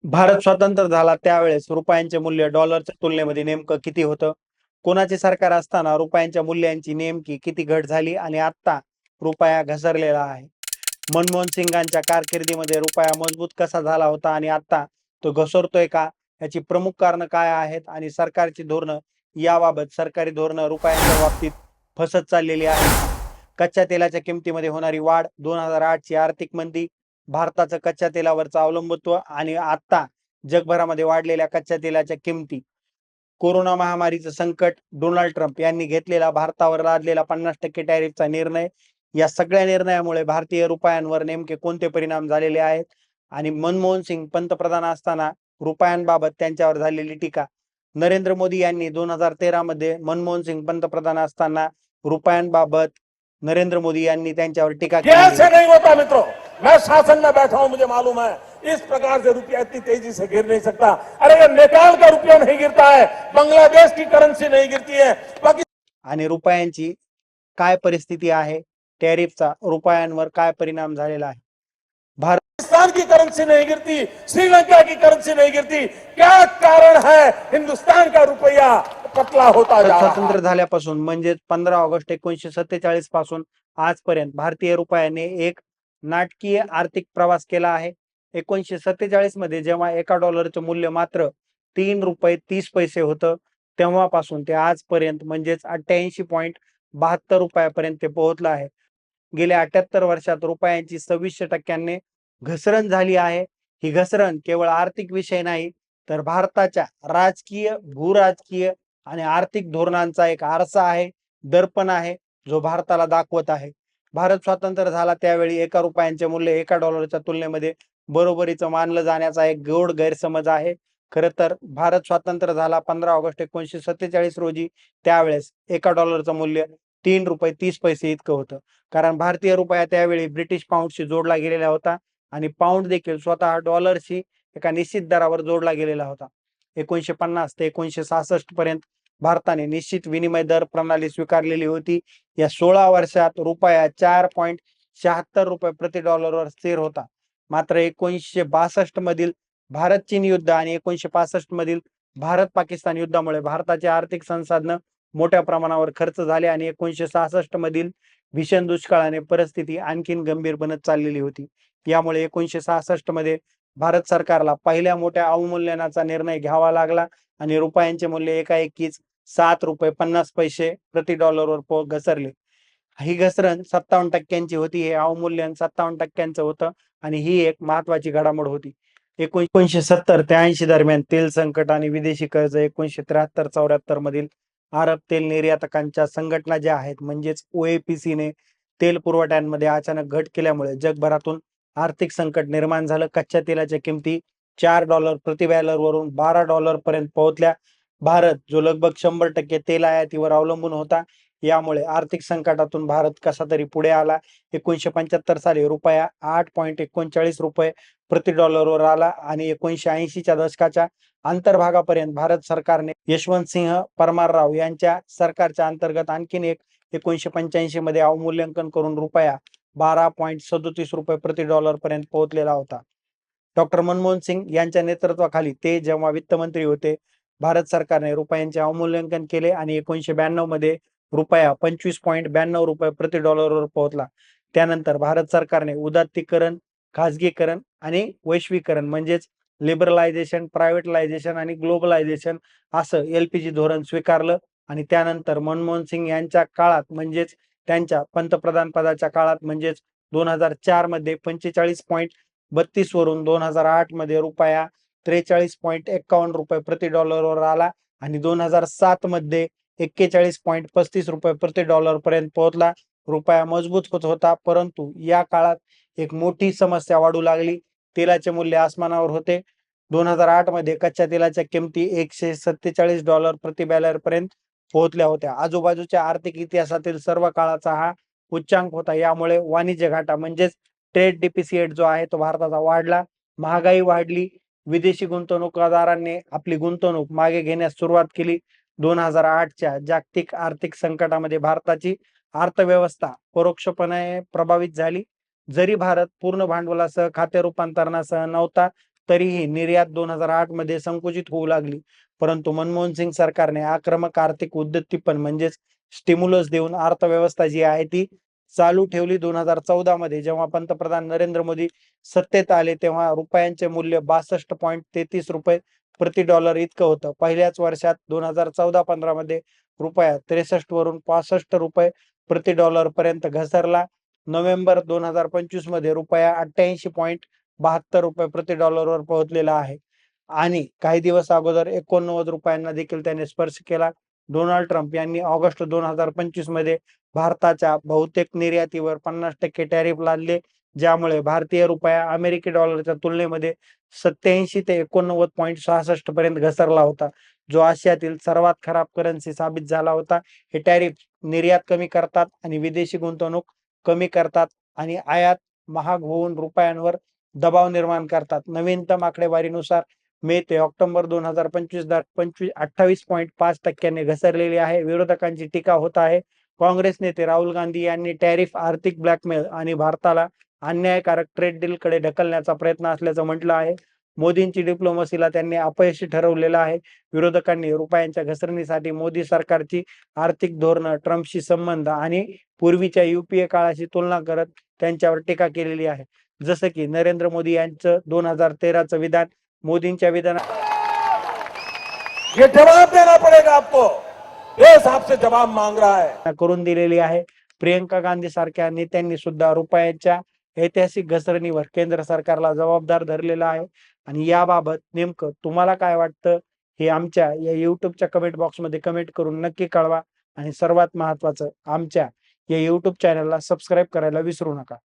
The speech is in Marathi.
भारत स्वतंत्र झाला त्यावेळेस रुपयांचे मूल्य डॉलरच्या तुलनेमध्ये नेमकं किती होतं? कोणाचे सरकार असताना रुपयांच्या मूल्यांची नेमकी किती घट झाली आणि आता रुपया घसरलेला आहे? मनमोहन सिंगांच्या कारकिर्दीमध्ये रुपया मजबूत कसा झाला होता आणि आता तो घसरतोय का? याची प्रमुख कारणं काय आहेत आणि सरकारची धोरणं याबाबत सरकारी धोरणं रुपयांच्या बाबतीत फसत चाललेली आहेत का? कच्च्या तेलाच्या किमतीमध्ये होणारी वाढ, 2008ची आर्थिक मंदी, भारताचं कच्च्या तेलावरचं अवलंबित्व आणि आता जगभरामध्ये वाढलेल्या कच्च्या तेलाच्या किमती, कोरोना महामारीचं संकट, डोनाल्ड ट्रम्प यांनी घेतलेला भारतावर लादलेला 50% टॅरिफचा निर्णय, या सगळ्या निर्णयामुळे भारतीय रुपयांवर नेमके कोणते परिणाम झालेले आहेत आणि मनमोहन सिंग पंतप्रधान असताना रुपयांबाबत त्यांच्यावर झालेली टीका, नरेंद्र मोदी यांनी 2013 मध्ये मनमोहन सिंग पंतप्रधान असताना रुपयांबाबत नरेंद्र मोदी यांनी त्यांच्यावर टीका ये केलेली ऐसे होती. नहीं होता मित्रों। मैं शासन में बैठा हूं, मुझे मालूम है इस प्रकार से रुपया इतनी तेजी से गिर नहीं सकता। अरे ये नेपाल का रुपया नहीं गिरता है, बांग्लादेश की करेंसी नहीं गिरती है, आणि रुपयांची काय परिस्थिती आहे, टॅरिफचा रुपयांवर काय परिणाम झालेला आहे? भारत पाकिस्तान की करेंसी नहीं गिरती, श्रीलंका की करेंसी नहीं गिरती। क्या कारण है हिंदुस्तान का रुपया पतला होता जा रहा स्वातंत्र्य है? झाल्यापासून म्हणजेच 15 ऑगस्ट 1947 पासून आजपर्यंत भारतीय रुपयाने एक नाटकीय आर्थिक प्रवास केला आहे. 1947 मध्ये जेव्हा एका डॉलरचं मूल्य मात्र 3 रुपये 30 पैसे होतं, तेव्हापासून ते आजपर्यंत म्हणजेच 88.72 रुपयापर्यंत ते पोहोचलं आहे. गेल्या 78 वर्षात रुपयांची 26% घसरण झाली आहे. ही घसरण केवळ आर्थिक विषय नाही, तर भारताच्या राजकीय, भूराजकीय आणि आर्थिक धोरणांचा एक आरसा आहे, दर्पण आहे, जो भारताला दाखवत आहे. भारत स्वतंत्र झाला त्यावेळी एका रुपयांचे मूल्य एका डॉलरच्या तुलनेमध्ये बरोबरीचं मानलं जाण्याचा एक गोड गैरसमज आहे. खरं तर भारत स्वतंत्र झाला 15 ऑगस्ट 1947 रोजी, त्यावेळेस एका डॉलरचं मूल्य 3 रुपये 30 पैसे इतकं होतं. कारण भारतीय रुपया त्यावेळी ब्रिटिश पाऊंडशी जोडला गेलेला होता आणि पाऊंड देखील स्वतः डॉलरशी एका निश्चित दरावर जोडला गेलेला होता. 1950 ते 1966 पर्यंत भारताने निश्चित विनिमय दर प्रणाली स्वीकारलेली होती. या 16 वर्षात रुपया 4.76 रुपये प्रति डॉलरवर स्थिर होता. मात्र 1962 मधील भारत चीन युद्ध आणि 1965 मधील भारत पाकिस्तान युद्धामुळे भारताची आर्थिक संसाधनं मोठ्या प्रमाणावर खर्च झाले आणि 1966 मधील भीषण दुष्काळाने परिस्थिती आणखीन गंभीर बनत चाललेली होती. यामुळे 1966 मध्ये भारत सरकारला पहिल्या मोठ्या अवमूल्यनाचा निर्णय घ्यावा लागला आणि रुपयांचे मूल्य एकाएकीच 7 रुपये 50 पैसे प्रति डॉलरवर घसरले. ही घसरण 57% होती. हे अवमूल्यन 57% होतं आणि ही एक महत्वाची घडामोड होती. 1970 ते 80 दरम्यान तेल संकट आणि विदेशी कर्ज, 1973-74 मधील अरब तेल निर्यातकांच्या संघटना ज्या आहेत म्हणजेच OAPCने तेल पुरवठ्यांमध्ये अचानक घट केल्यामुळे जगभरातून आर्थिक संकट निर्माण झालं. कच्च्या तेलाच्या किमती $4 प्रति बॅरलवरून $12 पर्यंत पोहोचल्या. भारत जो लगभग 100% तेल आयातीवर अवलंबून होता, यामुळे आर्थिक संकटातून भारत कसा तरी पुढे आला. 1975 साली रुपया 8.39 रुपये प्रति डॉलरवर आला आणि 1980च्या दशकाच्या अंतर्भागापर्यंत भारत सरकारने यशवंत सिंह परमारराव यांच्या सरकारच्या अंतर्गत आणखीन एक 1985 मध्ये अवमूल्यन करून रुपया 12.37 रुपये प्रति डॉलर पर्यंत पोहोचलेला होता. डॉक्टर मनमोहन सिंग यांच्या नेतृत्वाखाली ते जेव्हा वित्तमंत्री होते, भारत सरकारने रुपयांचे अवमूल्यन केले आणि 1992 मध्ये रुपया 25.92 रुपये प्रति डॉलरवर पोहोचला. त्यानंतर भारत सरकारने उदात्तीकरण, खाजगीकरण आणि वैश्वीकरण म्हणजेच लिबरलायझेशन, प्रायव्हेटलायझेशन आणि ग्लोबलायझेशन असं LPG धोरण स्वीकारलं आणि त्यानंतर मनमोहन सिंग यांच्या काळात म्हणजेच त्यांच्या पंतप्रधान पदाच्या काळात म्हणजेच 2004 मध्ये 45.32 वरून 2008 मध्ये रुपया 43.51 रुपये प्रति डॉलरवर आला आणि 2007 मध्ये 41.35 रुपये प्रति डॉलर पर्यंत पोहोचला. रुपया मजबूत होत होता, परंतु या काळात एक मोठी समस्या वाढू लागली. तेलाचे मूल्य आसमानावर होते. 2008 मध्ये कच्च्या तेलाच्या किमती $147 प्रति बॅरल पर्यंत पोहोचल्या होत्या. आजूबाजूच्या आर्थिक इतिहासातील सर्व काळाचा हा उच्चांक होता. यामुळे वाणिज्य घाटा म्हणजेच ट्रेड डिफिसिट जो आहे तो भारताचा वाढला. महागाई वाढली. विदेशी गुंतवणूकदारांनी आपली गुंतवणूक मागे घेण्यास सुरुवात केली. 2008च्या जागतिक आर्थिक संकटामध्ये भारताची अर्थव्यवस्था परोक्षपणे प्रभावित झाली. जरी भारत पूर्ण भांडवलासह खाते रूपांतरणासह नव्हता, तरीही निर्यात 2008 मध्ये संकुचित होऊ लागली. परंतु मनमोहन सिंग सरकारने आक्रमक आर्थिक उद्दीपन म्हणजेच स्टिम्युलस देऊन अर्थव्यवस्था जी आहे ती चालू ठेवली. 2014 मध्ये जेव्हा पंतप्रधान नरेंद्र मोदी सत्तेत आले तेव्हा रुपयांचे मूल्य 62.33 रुपये प्रति डॉलर इतकं होतं. पहिल्याच वर्षात 2014-15 मध्ये रुपया 63 वरून 65 रुपये प्रति डॉलर पर्यंत घसरला. नोव्हेंबर 2025 मध्ये रुपया 88.72 रुपये प्रति डॉलरवर पोहोचलेला आहे आणि काही दिवस अगोदर 89 रुपयांना देखील त्याने स्पर्श केला. डोनाल्ड ट्रम्प यांनी ऑगस्ट 2025 मध्ये भारताच्या बहुतेक निर्यातीवर 50% टॅरिफ लादले, ज्यामुळे भारतीय रुपया अमेरिकी डॉलरच्या तुलनेमध्ये 87 ते 89.66 पर्यंत घसरला होता, जो आशियातील सर्वात खराब करन्सी साबित झाला होता. हे टॅरिफ निर्यात कमी करतात आणि विदेशी गुंतवणूक कमी करतात आणि आयात महाग होऊन रुपयांवर दबाव निर्माण करतात. नवीनतम आकडेवारीनुसार मे ते ऑक्टोबर 2025 दर 28.5% घसरलेली आहे. विरोधकांची टीका होत आहे. काँग्रेस नेते राहुल गांधी यांनी टॅरिफ आर्थिक ब्लॅकमेल आणि भारताला अन्यायकारक ट्रेड डीलकडे ढकलण्याचा प्रयत्न असल्याचं म्हटलं आहे. मोदींची डिप्लोमसीला त्यांनी अपयशी ठरवलेलं आहे. विरोधकांनी रुपयांच्या घसरणीसाठी मोदी सरकारची आर्थिक धोरणं, ट्रम्पशी संबंध आणि पूर्वीच्या युपीए काळाशी तुलना करत त्यांच्यावर टीका केलेली आहे. जसं की नरेंद्र मोदी यांचं 2013चं विधान मोदींच्या विधानात ये जवाब देना पड़ेगा आपको, देश आपसे जवाब मांग रहा है. करून दिलेली आहे. प्रियंका गांधी सारख्या नेत्यांनी सुद्धा रुपयाच्या ऐतिहासिक घसरणीवर केंद्र सरकारला जबाबदार धरलेला आहे. आणि याबाबत नेमकं तुम्हाला काय वाटतं हे आमच्या या युट्यूबच्या कमेंट बॉक्समध्ये कमेंट करून नक्की कळवा. आणि सर्वात महत्त्वाचं, आमच्या या युट्यूब चॅनलला सबस्क्राईब करायला विसरू नका.